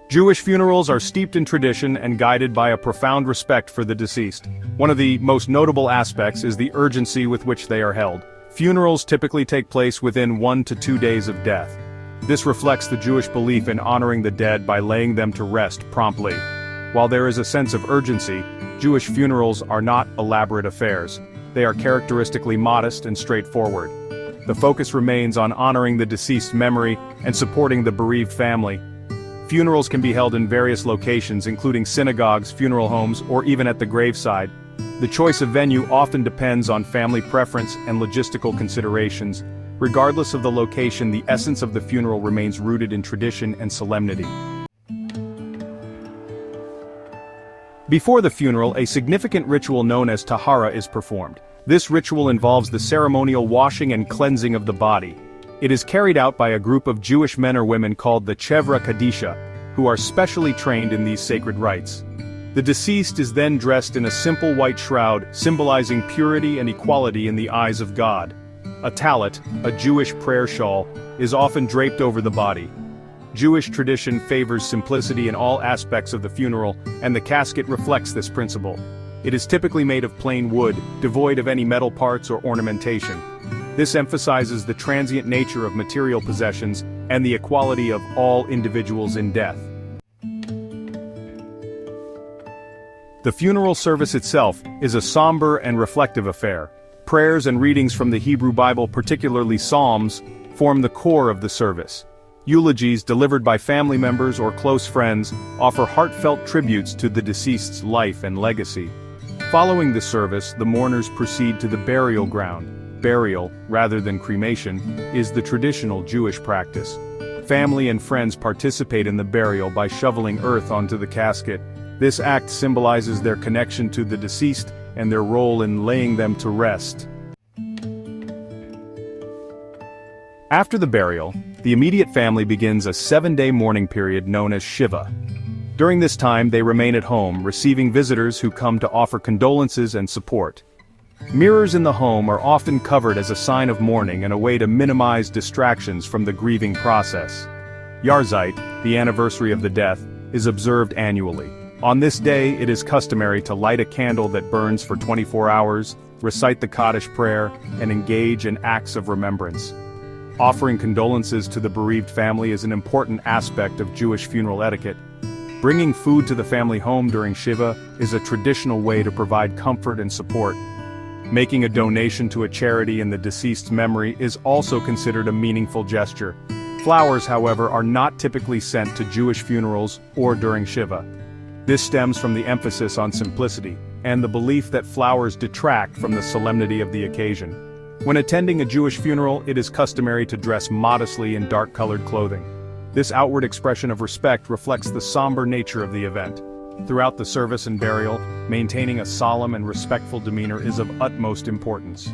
Jewish funerals are steeped in tradition and guided by a profound respect for the deceased. One of the most notable aspects is the urgency with which they are held. Funerals typically take place within 1 to 2 days of death. This reflects the Jewish belief in honoring the dead by laying them to rest promptly. While there is a sense of urgency, Jewish funerals are not elaborate affairs. They are characteristically modest and straightforward. The focus remains on honoring the deceased's memory and supporting the bereaved family. Funerals can be held in various locations, including synagogues, funeral homes, or even at the graveside. The choice of venue often depends on family preference and logistical considerations. Regardless of the location, the essence of the funeral remains rooted in tradition and solemnity. Before the funeral, a significant ritual known as Tahara is performed. This ritual involves the ceremonial washing and cleansing of the body. It is carried out by a group of Jewish men or women called the Chevra Kadisha, who are specially trained in these sacred rites. The deceased is then dressed in a simple white shroud, symbolizing purity and equality in the eyes of God. A talit, a Jewish prayer shawl, is often draped over the body. Jewish tradition favors simplicity in all aspects of the funeral, and the casket reflects this principle. It is typically made of plain wood, devoid of any metal parts or ornamentation. This emphasizes the transient nature of material possessions and the equality of all individuals in death. The funeral service itself is a somber and reflective affair. Prayers and readings from the Hebrew Bible, particularly Psalms, form the core of the service. Eulogies delivered by family members or close friends offer heartfelt tributes to the deceased's life and legacy. Following the service, the mourners proceed to the burial ground. Burial, rather than cremation, is the traditional Jewish practice. Family and friends participate in the burial by shoveling earth onto the casket. This act symbolizes their connection to the deceased and their role in laying them to rest. After the burial, the immediate family begins a 7-day mourning period known as shiva. During this time, they remain at home, receiving visitors who come to offer condolences and support. Mirrors in the home are often covered as a sign of mourning and a way to minimize distractions from the grieving process. Yahrzeit, the anniversary of the death, is observed annually. On this day, it is customary to light a candle that burns for 24 hours, recite the Kaddish prayer, and engage in acts of remembrance. Offering condolences to the bereaved family is an important aspect of Jewish funeral etiquette. Bringing food to the family home during Shiva is a traditional way to provide comfort and support. Making a donation to a charity in the deceased's memory is also considered a meaningful gesture. Flowers, however, are not typically sent to Jewish funerals or during Shiva. This stems from the emphasis on simplicity, and the belief that flowers detract from the solemnity of the occasion. When attending a Jewish funeral, it is customary to dress modestly in dark-colored clothing. This outward expression of respect reflects the somber nature of the event. Throughout the service and burial, maintaining a solemn and respectful demeanor is of utmost importance.